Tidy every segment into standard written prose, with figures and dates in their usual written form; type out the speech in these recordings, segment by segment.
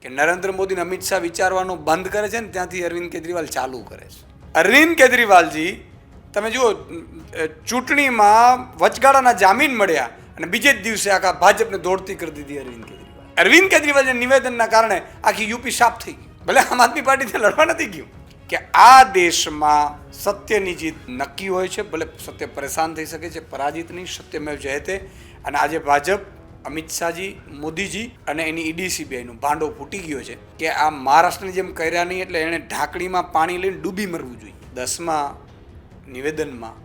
કે નરેન્દ્ર મોદી અને અમિત શાહ વિચારવાનું બંધ કરે છે ને ત્યાંથી અરવિંદ કેજરીવાલ ચાલુ કરે છે. અરવિંદ કેજરીવાલજી તમે જુઓ, ચૂંટણીમાં વચગાળાના જામીન મળ્યા અને બીજે જ દિવસે આખા ભાજપને દોડતી કરી દીધી અરવિંદ કેજરીવાલ. અરવિંદ કેજરીવાલના નિવેદનના કારણે આખી યુપી સાફ થઈ ગઈ. ભલે આમ આદમી પાર્ટીથી લડવા નથી ગયું. કે આ દેશમાં સત્યની જીત નક્કી હોય છે. ભલે સત્ય પરેશાન થઈ શકે છે, પરાજિત નહીં, સત્યમેવ જયતે. અને આજે ભાજપ, અમિત શાહજી, મોદીજી અને એની ઈડી સીબીઆઈનું ભાંડો ફૂટી ગયો છે કે આ મહારાષ્ટ્રની જેમ કર્યા નહીં એટલે એણે ઢાંકણીમાં પાણી લઈને ડૂબી મરવું જોઈએ. 10મા નિવેદનમાં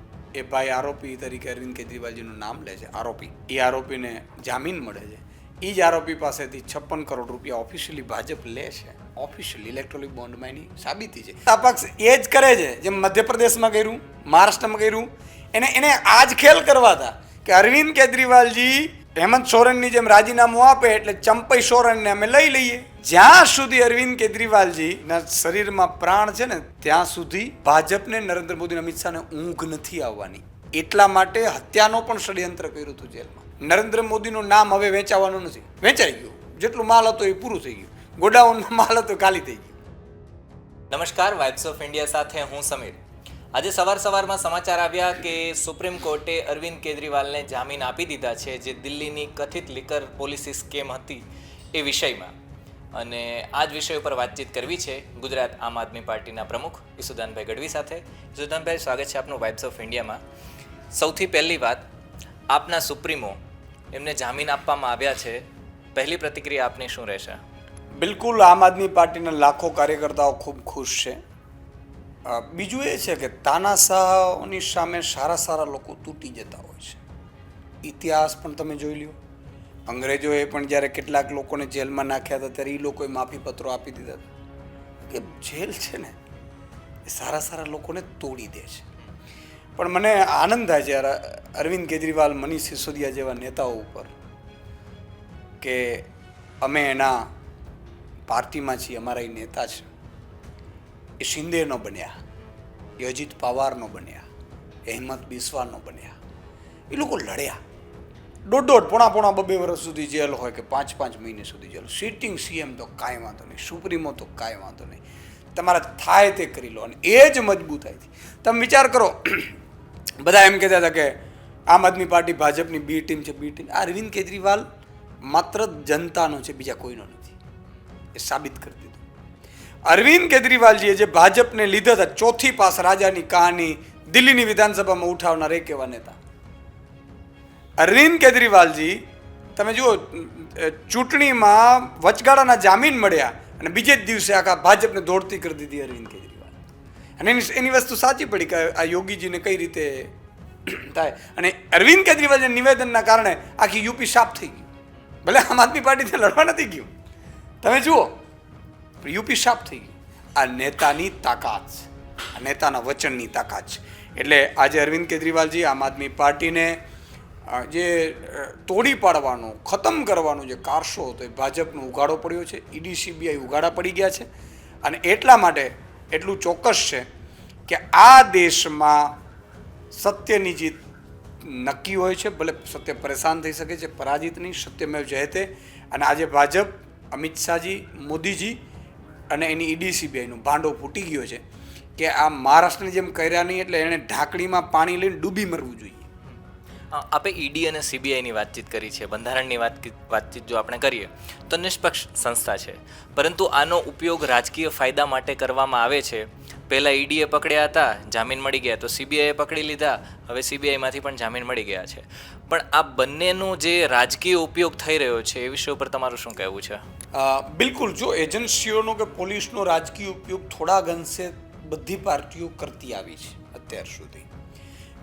એ ભાઈ આરોપી તરીકે અરવિંદ કેજરીવાલજીનું નામ લે છે. આરોપી, એ આરોપીને જામીન મળે છે. એ જ આરોપી પાસેથી 56 કરોડ રૂપિયા ઓફિશિયલી ભાજપ લે છે. ઓફિશિયલી ઇલેક્ટ્રોનિક બોન્ડમાં એની સાબિતી છે. આ પક્ષ એ જ કરે છે જેમ મધ્યપ્રદેશમાં કર્યું, મહારાષ્ટ્રમાં કર્યું. એને આ જ ખેલ કરવા હતા કે અરવિંદ કેજરીવાલજી હેમંત સોરેનની જેમ રાજીનામું આપે એટલે ચંપઈ સોરેનને અમે લઈ લઈએ. જ્યાં સુધી અરવિંદ કેજરીવાલજીના શરીરમાં પ્રાણ છે ને ત્યાં સુધી ભાજપને, નરેન્દ્ર મોદી, અમિત શાહને ઊંઘ નથી આવવાની. એટલા માટે હત્યાનો પણ ષડયંત્ર કર્યું હતું જેલમાં. નરેન્દ્ર મોદીનું નામ હવે વેચાવાનું નથી. વેચાઈ ગયું. જેટલું માલ હતો એ પૂરું થઈ ગયું. ગોડાઉનમાં માલ હતો ખાલી થઈ ગયું. નમસ્કાર, વાઇબ્સ ઓફ ઇન્ડિયા સાથે હું સમીર. આજે સવારમાં સમાચાર આવ્યા કે સુપ્રીમ કોર્ટે અરવિંદ કેજરીવાલને જામીન આપી દીધા છે જે દિલ્હીની કથિત લિકર પોલિસી સ્કેમ હતી એ વિષયમાં. અને આ જ વિષય ઉપર વાતચીત કરવી છે ગુજરાત આમ આદમી પાર્ટીના પ્રમુખ ઈસુદાનભાઈ ગઢવી સાથે. ઈસુદાનભાઈ, સ્વાગત છે આપનું વાઇબ્સ ઓફ ઇન્ડિયામાં. સૌથી પહેલી વાત, આપના સુપ્રીમો એમને જામીન આપવામાં આવ્યા છે, પહેલી પ્રતિક્રિયા આપની શું રહેશે? બિલકુલ, આમ આદમી પાર્ટીના લાખો કાર્યકર્તાઓ ખૂબ ખુશ છે. બીજું એ છે કે તાનાશાહોની સામે સારા લોકો તૂટી જતા હોય છે. ઇતિહાસ પણ તમે જોઈ લ્યો. અંગ્રેજોએ પણ જ્યારે કેટલાક લોકોને જેલમાં નાખ્યા હતા ત્યારે એ લોકોએ માફીપત્રો આપી દીધા હતા. કે જેલ છે ને એ સારા લોકોને તોડી દે છે. પણ મને આનંદ થાય છે અરવિંદ કેજરીવાલ, મનીષ સિસોદિયા જેવા નેતાઓ ઉપર કે અમે એના પાર્ટીમાં છીએ, અમારા એ નેતા છે. એ શિંદેનો બન્યા, એ અજીત પવારનો બન્યા, એ હિંમત બિસ્વાલનો બન્યા. એ લોકો લડ્યા. દોઢ પોણા 2 વર્ષ સુધી જેલ હોય કે 5 મહિને સુધી જેલ. સિટિંગ સીએમ તો કાંઈ વાંધો નહીં, સુપ્રીમો તો કાંઈ વાંધો નહીં, તમારે થાય તે કરી લો. અને એ જ મજબૂતાઈથી તમે વિચાર કરો. બધા એમ કહેતા હતા કે આમ આદમી પાર્ટી ભાજપની બી ટીમ છે. આ અરવિંદ કેજરીવાલ માત્ર જનતાનો છે, બીજા કોઈનો નથી. એ સાબિત કરી દીધું. અરવિંદ કેજરીવાલજીએ જે ભાજપને લીધા હતા, ચોથી પાસ રાજાની કહાની દિલ્હીની વિધાનસભામાં ઉઠાવનાર એક એવા નેતા. અરવિંદ કેજરીવાલજી તમે જુઓ, ચૂંટણીમાં વચગાળાના જામીન મળ્યા અને બીજે જ દિવસે આખા ભાજપને દોડતી કરી દીધી અરવિંદ કેજરીવાલ. અને એની વસ્તુ સાચી પડી કે આ યોગીજીને કઈ રીતે થાય. અને અરવિંદ કેજરીવાલના નિવેદનના કારણે આખી યુપી સાફ થઈ ગઈ. ભલે આમ આદમી પાર્ટીથી લડવા નથી ગયું. તમે જુઓ, યુપી સાફ થઈ ગયું. આ નેતાની તાકાત છે, આ નેતાના વચનની તાકાત છે. એટલે આજે અરવિંદ કેજરીવાલજી આમ આદમી પાર્ટીને જે તોડી પાડવાનો, ખતમ કરવાનો જે કારસો હતો એ ભાજપનો ઉઘાડો પડ્યો છે. ઈડી સીબીઆઈ ઉઘાડા પડી ગયા છે. અને એટલા માટે એટલું ચોક્કસ છે કે આ દેશમાં સત્યની જીત નક્કી હોય છે. ભલે સત્ય પરેશાન થઈ શકે છે, પરાજિત નહીં, સત્યમેવ જયતે. અને આજે ભાજપ, અમિત શાહજી, મોદીજી અને એની ઈડી સીબીઆઈનું ભાંડો ફૂટી ગયો છે કે આ મહારાષ્ટ્રની જેમ કર્યા નહીં એટલે એણે ઢાંકણીમાં પાણી લઈને ડૂબી મરવું જોઈએ. આપે ઈડી અને સીબીઆઈની વાતચીત કરી છે. બંધારણની વાતચીત જો આપણે કરીએ તો નિષ્પક્ષ સંસ્થા છે, પરંતુ આનો ઉપયોગ રાજકીય ફાયદા માટે કરવામાં આવે છે. પહેલાં ઈડીએ પકડ્યા હતા, જામીન મળી ગયા, તો સીબીઆઈએ પકડી લીધા, હવે સીબીઆઈમાંથી પણ જામીન મળી ગયા છે. પણ આ બંનેનો જે રાજકીય ઉપયોગ થઈ રહ્યો છે એ વિષય ઉપર તમારું શું કહેવું છે? બિલકુલ, જો એજન્સીઓનો કે પોલીસનો રાજકીય ઉપયોગ થોડા અંશે બધી પાર્ટીઓ કરતી આવી છે અત્યાર સુધી.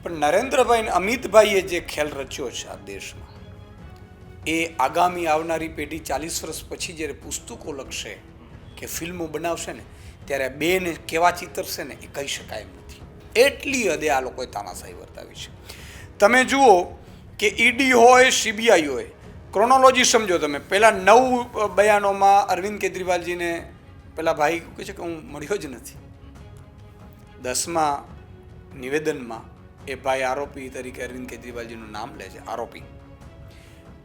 પણ નરેન્દ્રભાઈ અને અમિતભાઈએ જે ખેલ રચ્યો છે આ દેશમાં, એ આગામી આવનારી પેઢી 40 વર્ષ પછી જ્યારે પુસ્તકો લખશે કે ફિલ્મો બનાવશે ને ત્યારે બેને કેવા ચિતરશે ને એ કહી શકાય એમ નથી. એટલી હદે આ લોકોએ તાનાશાહી વર્તાવી છે. તમે જુઓ કે ઈડી હોય, સીબીઆઈ હોય, ક્રોનોલોજી સમજો તમે. પહેલાં 9 બયાનોમાં અરવિંદ કેજરીવાલજીને પેલા ભાઈ કહે છે કે હું મળ્યો જ નથી. 10મા નિવેદનમાં એ ભાઈ આરોપી તરીકે અરવિંદ કેજરીવાલજીનું નામ લે છે. આરોપી,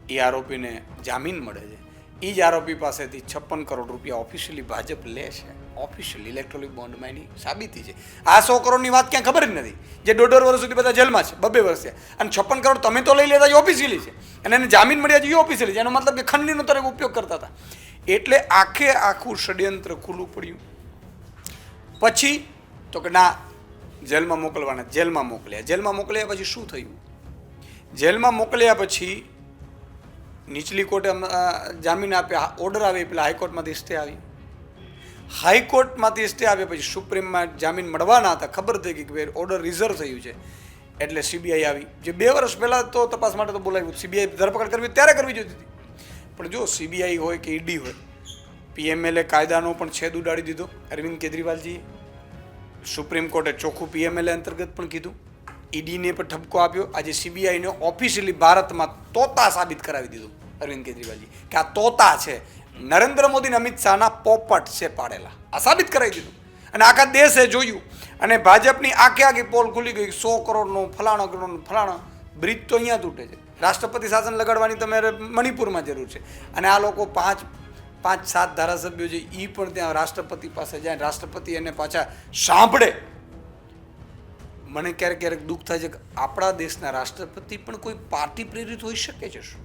એ આરોપીને જામીન મળે છે. એ જ આરોપી પાસેથી 56 કરોડ રૂપિયા ઓફિશિયલી ભાજપ લે છે. ઓફિશિયલી ઇલેક્ટ્રોનિક બોન્ડમાં એની સાબિતી છે. આ 100 કરોડની વાત ક્યાં ખબર જ નથી, જે 1.5 વર્ષ સુધી બધા જેલમાં છે, 2 વર્ષ છે. અને 56 કરોડ તમે તો લઈ લેતા એ ઓફિશિયલી છે, અને એને જામીન મળ્યા છે એ ઓફિશિયલી છે. એનો મતલબ કે ખંડણીનો તરીકે ઉપયોગ કરતા હતા. એટલે આખું ષડયંત્ર ખુલ્લું પડ્યું. પછી તો કે ના, જેલમાં મોકલવાના. જેલમાં મોકલ્યા પછી શું થયું? જેલમાં મોકલ્યા પછી નીચલી કોર્ટે જામીન આપ્યા, ઓર્ડર આવે, પેલા હાઈકોર્ટમાંથી સ્ટે આવી. હાઈકોર્ટમાંથી સ્ટે આવ્યા પછી સુપ્રીમમાં જામીન મળવાના હતા. ખબર થઈ ગઈ કે ભાઈ ઓર્ડર રિઝર્વ થયું છે, એટલે સીબીઆઈ આવી. જે 2 વર્ષ પહેલાં તો તપાસ માટે તો બોલાવ્યું, સીબીઆઈ ધરપકડ કરવી ત્યારે કરવી જોઈતી હતી. પણ જો સીબીઆઈ હોય કે ઈડી હોય, પીએમએલએ કાયદાનો પણ છેદ ઉડાડી દીધો અરવિંદ કેજરીવાલજીએ. સુપ્રીમ કોર્ટે ચોખ્ખું પીએમએલએ અંતર્ગત પણ કીધું, ઈડીને પણ ઠપકો આપ્યો. આજે સીબીઆઈને ઓફિશિયલી ભારતમાં તોતા સાબિત કરાવી દીધું અરવિંદ કેજરીવાલજી કે આ તોતા છે, નરેન્દ્ર મોદી અને અમિત શાહના પોપટ છે પાડેલા. આ સાબિત કરાવી દીધું અને આખા દેશે જોયું. અને ભાજપની આખી પોલ ખુલી ગઈ. 100 કરોડનો ફલાણો બ્રિજ તો અહીંયા તૂટે છે. રાષ્ટ્રપતિ શાસન લગાડવાની તમારે મણિપુરમાં જરૂર છે. અને આ લોકો 5-7 ધારાસભ્યો છે, એ પણ ત્યાં રાષ્ટ્રપતિ પાસે જાય, રાષ્ટ્રપતિ એને પાછા સાંભળે. મને ક્યારેક દુઃખ થાય છે કે આપણા દેશના રાષ્ટ્રપતિ પણ કોઈ પાર્ટી પ્રેરિત હોઈ શકે છે શું?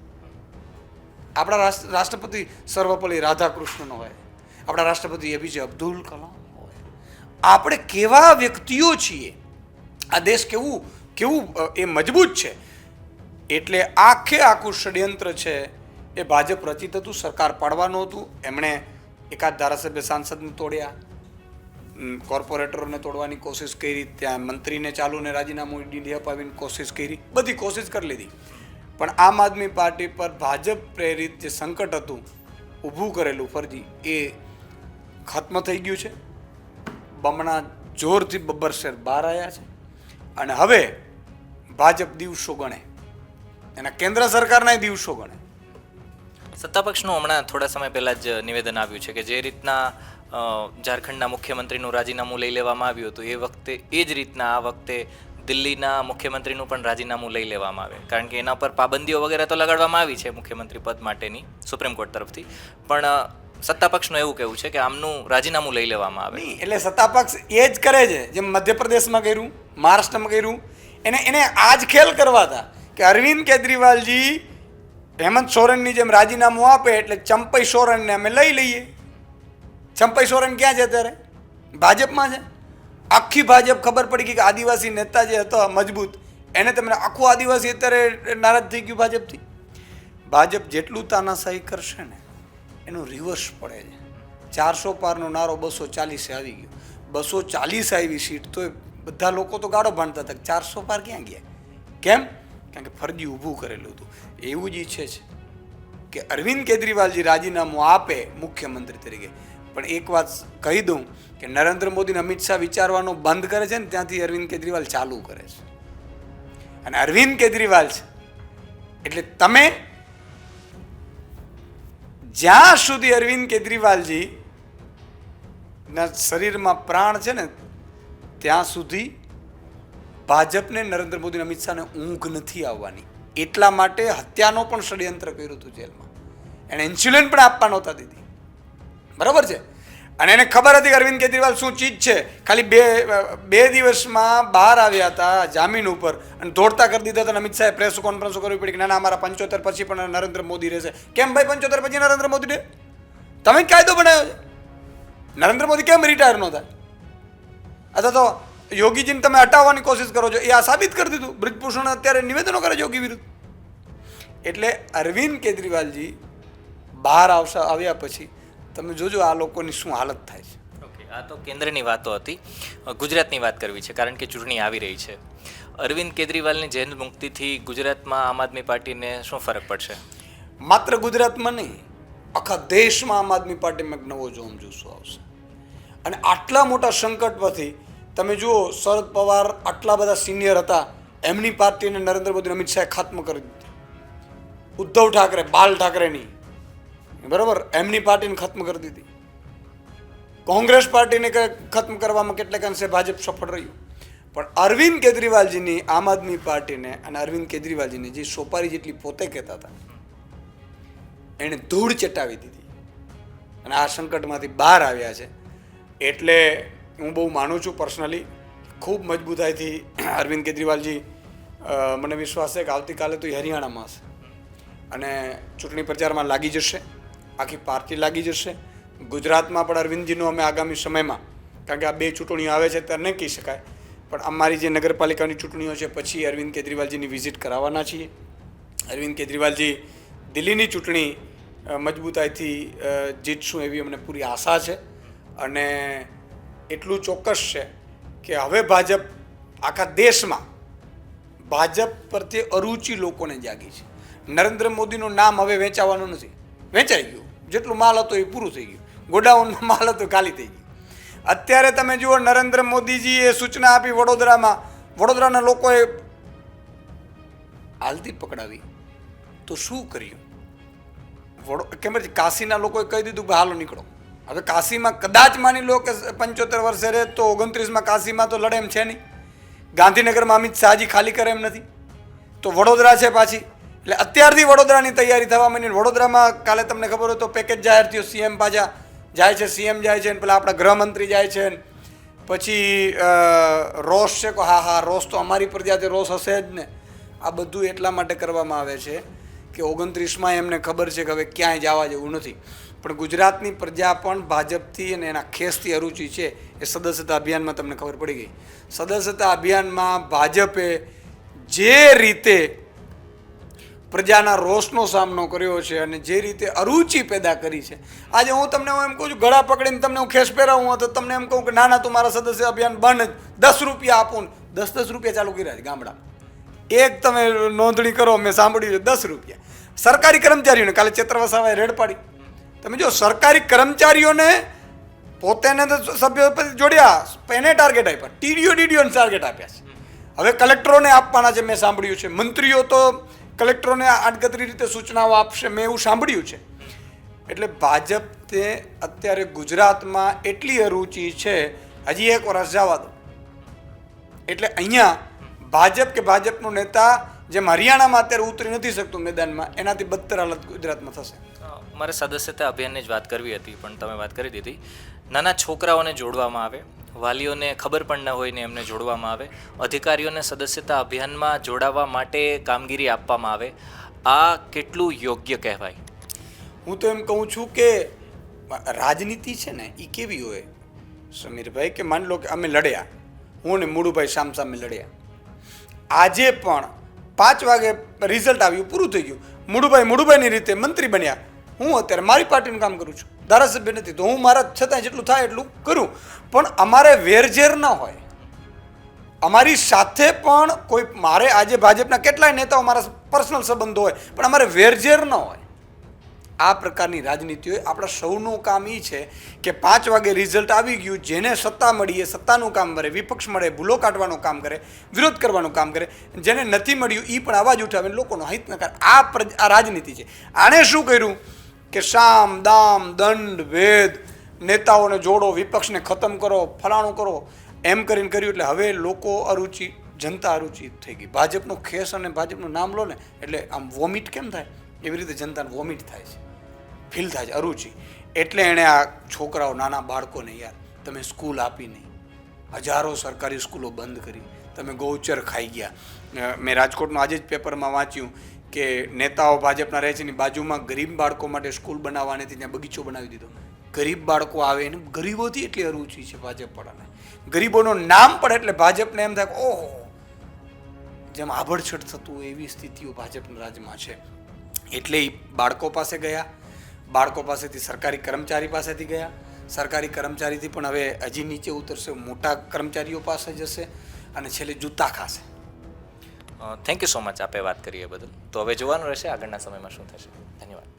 આપણા રાષ્ટ્રપતિ સર્વપલ્લી રાધાકૃષ્ણનો હોય, આપણા રાષ્ટ્રપતિ એપીજે અબ્દુલ કલામ હોય. આપણે કેવા વ્યક્તિઓ છીએ, આ દેશ કેવું એ મજબૂત છે. એટલે આખું ષડયંત્ર છે એ ભાજપ રચિત હતું, સરકાર પાડવાનું હતું. એમણે એકાદ ધારાસભ્ય સાંસદને તોડ્યા, કોર્પોરેટરોને તોડવાની કોશિશ કરી, ત્યાં મંત્રીને ચાલુને રાજીનામું ઈડી અપાવીને કોશિશ કરી, બધી કોશિશ કરી લીધી. પણ આમ આદમી પાર્ટી પર ભાજપ પ્રેરિત જે સંકટ હતું ઊભું કરેલું ફરજી, એ ખત્મ થઈ ગયું છે. બમણા જોરથી બબ્બરશેર બહાર આવ્યા છે. અને હવે ભાજપ દિવસો ગણે, એના કેન્દ્ર સરકારના દિવસો ગણે. સત્તાપક્ષનું હમણાં થોડા સમય પહેલાં જ નિવેદન આવ્યું છે કે જે રીતના ઝારખંડના મુખ્યમંત્રીનું રાજીનામું લઈ લેવામાં આવ્યું હતું, એ વખતે એ જ રીતના આ વખતે દિલ્હીના મુખ્યમંત્રીનું પણ રાજીનામું લઈ લેવામાં આવે. કારણ કે એના પર પાબંદીઓ વગેરે તો લગાડવામાં આવી છે મુખ્યમંત્રી પદ માટેની સુપ્રીમ કોર્ટ તરફથી, પણ સત્તાપક્ષનું એવું કહેવું છે કે આમનું રાજીનામું લઈ લેવામાં આવે. નહીં, એટલે સત્તાપક્ષ એ જ કરે છે જેમ મધ્યપ્રદેશમાં કર્યું, મહારાષ્ટ્રમાં કર્યું. એને આ જ ખેલ કરવા હતા કે અરવિંદ કેજરીવાલજી હેમંત સોરેનની જેમ રાજીનામું આપે એટલે ચંપઈ સોરેનને અમે લઈ લઈએ. ચંપઈ સોરેન ક્યાં છે અત્યારે? ભાજપમાં છે. આખી ભાજપ ખબર પડી ગઈ કે આદિવાસી નેતા જે હતો મજબૂત, એને તમને આખું આદિવાસી અત્યારે નારાજ થઈ ગયું ભાજપથી. ભાજપ જેટલું તાનાશાહી કરશે ને એનું રિવર્સ પડે છે. 400 પારનો નારો 240 આવી ગયો. 240 આવી સીટ તો બધા લોકો તો ગાળો ભાંડતા હતા, 400 પાર ક્યાં ગયા? કેમ? કારણ કે ફરજી ઊભું કરેલું હતું. એવું જ ઈચ્છે છે કે અરવિંદ કેજરીવાલજી રાજીનામું આપે મુખ્યમંત્રી તરીકે. પણ એક વાત કહી દઉં કે નરેન્દ્ર મોદી અને અમિત શાહ વિચારવાનું બંધ કરે છે ને ત્યાંથી અરવિંદ કેજરીવાલ ચાલુ કરે છે. અને અરવિંદ કેજરીવાલ છે એટલે તમે જ્યાં સુધી અરવિંદ કેજરીવાલજી ના શરીરમાં પ્રાણ છે ને ત્યાં સુધી ભાજપને નરેન્દ્ર મોદી અને અમિત શાહને ઊંઘ નથી આવવાની. એટલા માટે હત્યાનો પણ ષડયંત્ર કર્યું હતું જેલમાં. એણે ઇન્સ્યુલિન પણ આપવા નહોતા દીધી. બરાબર છે. અને એને ખબર હતી કે અરવિંદ કેજરીવાલ શું ચીજ છે. ખાલી બે દિવસમાં બહાર આવ્યા હતા જામીન ઉપર અને દોડતા કરી દીધા હતા. અમિત શાહે પ્રેસ કોન્ફરન્સ કરવી પડી કે ના અમારા 75 પછી પણ નરેન્દ્ર મોદી રહેશે. કેમ ભાઈ 75 પછી નરેન્દ્ર મોદી રહે? તમે જ કાયદો બનાવ્યો છે. નરેન્દ્ર મોદી કેમ રિટાયર ન થાય? અથવા તો યોગીજીને તમે હટાવવાની કોશિશ કરો છો, એ આ સાબિત કરી દીધું. બ્રિજભૂષણ અત્યારે નિવેદનો કરે યોગી વિરુદ્ધ. એટલે અરવિંદ કેજરીવાલજી બહાર આવ્યા પછી તમે જોજો આ લોકોની શું હાલત થાય છે. ઓકે, આ તો કેન્દ્રની વાતો હતી. ગુજરાતની વાત કરવી છે કારણ કે ચૂંટણી આવી રહી છે. અરવિંદ કેજરીવાલની જેલ મુક્તિથી ગુજરાતમાં આમ આદમી પાર્ટીને શું ફરક પડશે? માત્ર ગુજરાતમાં નહીં, આખા દેશમાં આમ આદમી પાર્ટીમાં એક નવો જોમ જુસ્સો આવશે. અને આટલા મોટા સંકટ પરથી તમે જુઓ, શરદ પવાર આટલા બધા સિનિયર હતા, એમની પાર્ટીને નરેન્દ્ર મોદી અમિત શાહે ખાત્મ કરી દીધી. ઉદ્ધવ ઠાકરે, બાલ ઠાકરેની, બરાબર, એમની પાર્ટીને ખત્મ કરી દીધી. કોંગ્રેસ પાર્ટીને ખત્મ કરવામાં કેટલાક અંશે ભાજપ સફળ રહ્યું. પણ અરવિંદ કેજરીવાલજીની આમ આદમી પાર્ટીને અને અરવિંદ કેજરીવાલજીને જે સોપારી જેટલી પોતે કહેતા હતા એણે ધૂળ ચટાવી દીધી અને આ સંકટમાંથી બહાર આવ્યા છે. એટલે હું બહુ માનું છું પર્સનલી, ખૂબ મજબૂતાઈથી અરવિંદ કેજરીવાલજી, મને વિશ્વાસ છે કે આવતીકાલે તો એ હરિયાણામાં હશે અને ચૂંટણી પ્રચારમાં લાગી જશે, આખી પાર્ટી લાગી જશે. ગુજરાતમાં પણ અરવિંદજીનું અમે આગામી સમયમાં, કારણ કે આ 2 ચૂંટણીઓ આવે છે ત્યારે નહીં કહી શકાય, પણ અમારી જે નગરપાલિકાની ચૂંટણીઓ છે પછી અરવિંદ કેજરીવાલજીની વિઝિટ કરાવવાના છીએ. અરવિંદ કેજરીવાલજી દિલ્હીની ચૂંટણી મજબૂતાઈથી જીતશું એવી અમને પૂરી આશા છે. અને એટલું ચોક્કસ છે કે હવે ભાજપ આખા દેશમાં ભાજપ પ્રત્યે અરુચિ લોકોને જાગી છે. નરેન્દ્ર મોદીનું નામ હવે વેચાવાનું નથી, વેચાઈ ગયું. જેટલું માલ હતો એ પૂરું થઈ ગયું, ગોડાઉનમાં માલ હતો ખાલી થઈ ગયું. અત્યારે તમે જુઓ, નરેન્દ્ર મોદીજીએ સૂચના આપી વડોદરામાં, વડોદરાના લોકોએ હાલતી પકડાવી તો શું કર્યું? કેમ કાશીના લોકોએ કહી દીધું કે હાલો નીકળો. હવે કાશીમાં કદાચ માની લો કે 75 વર્ષે રહે તો 29માં કાશીમાં તો લડે એમ છે નહીં. ગાંધીનગરમાં અમિત શાહજી ખાલી કરે એમ નથી, તો વડોદરા છે પાછી. એટલે અત્યારથી વડોદરાની તૈયારી થવા માંડી. વડોદરામાં કાલે તમને ખબર હોય તો પેકેજ જાહેર થયું, સીએમ પાછા જાય છે, સીએમ જાય છે, પેલા આપણા ગૃહમંત્રી જાય છે. પછી રોષ છે કે હા રોષ તો અમારી પ્રજાથી રોષ હશે જ ને. આ બધું એટલા માટે કરવામાં આવે છે કે 29માં એમને ખબર છે કે હવે ક્યાંય જવા જેવું નથી. પણ ગુજરાતની પ્રજા પણ ભાજપથી અને એના ખેસથી અરુચિ છે. એ સદસ્યતા અભિયાનમાં તમને ખબર પડી ગઈ. સદસ્યતા અભિયાનમાં ભાજપે જે રીતે પ્રજાના રોષનો સામનો કર્યો છે અને જે રીતે અરુચિ પેદા કરી છે, આજે હું તમને એમ કહું છું, ગળા પકડીને તમને હું ખેસ પહેરાવું તો તમને એમ કહું કે ના તું મારા સદસ્ય અભિયાન બંધ, 10 રૂપિયા આપું. 10 રૂપિયા ચાલુ કર્યા છે ગામડામાં. એક તમે નોંધણી કરો, મેં સાંભળ્યું છે 10 રૂપિયા. સરકારી કર્મચારીઓને કાલે ચેતર વસાવાએ રેડ પાડી. તમે જો સરકારી કર્મચારીઓને પોતાને તો સભ્યો જોડ્યા, એને ટાર્ગેટ આપ્યા, ડીડીઓને ટાર્ગેટ આપ્યા છે. હવે કલેક્ટરોને આપવાના છે, મેં સાંભળ્યું છે. મંત્રીઓ તો કલેક્ટરોને આડકતરી રીતે સૂચનાઓ આપશે, મેં એવું સાંભળ્યું છે. એટલે ભાજપને અત્યારે ગુજરાતમાં એટલી અરુચિ છે, હજી 1 વર્ષ જવા દો એટલે અહીંયા ભાજપ કે ભાજપનો નેતા જેમ હરિયાણામાં અત્યારે ઉતરી નથી શકતું મેદાનમાં, એનાથી બદતર હાલત ગુજરાતમાં થશે. મારે સદસ્યતા અભિયાનની જ વાત કરવી હતી પણ તમે વાત કરી દીધી. નાના છોકરાઓને જોડવામાં આવે, વાલીઓને ખબર પણ ન હોય ને એમને જોડવામાં આવે, અધિકારીઓને સદસ્યતા અભિયાનમાં જોડાવા માટે કામગીરી આપવામાં આવે. આ કેટલું યોગ્ય કહેવાય? હું તો એમ કહું છું કે રાજનીતિ છે ને એ કેવી હોય સમીરભાઈ, કે માની લો કે અમે લડ્યા, હું ને મુડુભાઈ સામે લડ્યા. આજે પણ 5 વાગે રિઝલ્ટ આવ્યું, પૂરું થઈ ગયું. મુડુભાઈની રીતે મંત્રી બન્યા. હું અત્યારે મારી પાર્ટીનું કામ કરું છું, ધારાસભ્ય નથી, તો હું મારા છતાં જેટલું થાય એટલું કરું. પણ અમારે વેરઝેર ન હોય. અમારી સાથે પણ કોઈ, મારે આજે ભાજપના કેટલાય નેતાઓ મારા પર્સનલ સંબંધો હોય, પણ અમારે વેરઝેર ન હોય. આ પ્રકારની રાજનીતિ હોય. આપણા સૌનું કામ એ છે કે 5 વાગે રિઝલ્ટ આવી ગયું, જેને સત્તા મળી એ સત્તાનું કામ કરે, વિપક્ષ મળે ભૂલો કાઢવાનું કામ કરે, વિરોધ કરવાનું કામ કરે, જેને નથી મળ્યું એ પણ અવાજ ઉઠાવે, લોકોનો હિત ન કરે. આ રાજનીતિ છે. આણે શું કર્યું કે સામ દામ દંડ ભેદ, નેતાઓને જોડો, વિપક્ષને ખતમ કરો, ફલાણું કરો, એમ કરીને કર્યું. એટલે હવે લોકો અરુચિ, જનતા અરુચિ થઈ ગઈ. ભાજપનો ખેસ અને ભાજપનું નામ લો ને એટલે આમ વોમિટ કેમ થાય એવી રીતે જનતાને વોમિટ થાય છે, ફીલ થાય છે, અરુચિ. એટલે એણે આ છોકરાઓ, નાના બાળકોને, યાર તમે સ્કૂલ આપી નહીં, હજારો સરકારી સ્કૂલો બંધ કરી, તમે ગૌચર ખાઈ ગયા. મેં રાજકોટનું આજે જ પેપરમાં વાંચ્યું કે નેતાઓ ભાજપના રહે છે ની બાજુમાં ગરીબ બાળકો માટે સ્કૂલ બનાવવાની હતી, ત્યાં બગીચો બનાવી દીધો. ગરીબ બાળકો આવે એને ગરીબોથી એટલી અરુચિ છે ભાજપવાળાને. ગરીબોનું નામ પડે એટલે ભાજપને એમ થાય કે ઓહો, જેમ આભડછટ થતું એવી સ્થિતિઓ ભાજપના રાજ્યમાં છે. એટલે એ બાળકો પાસે ગયા, બાળકો પાસેથી સરકારી કર્મચારી પાસેથી ગયા, સરકારી કર્મચારીથી પણ હવે હજી નીચે ઉતરશે, મોટા કર્મચારીઓ પાસે જશે અને છેલ્લે જૂતા ખાશે. થેન્ક યુ સો મચ આપે વાત કરીએ બદલ. તો હવે જોવાનું રહેશે આગળના સમયમાં શું થશે. ધન્યવાદ.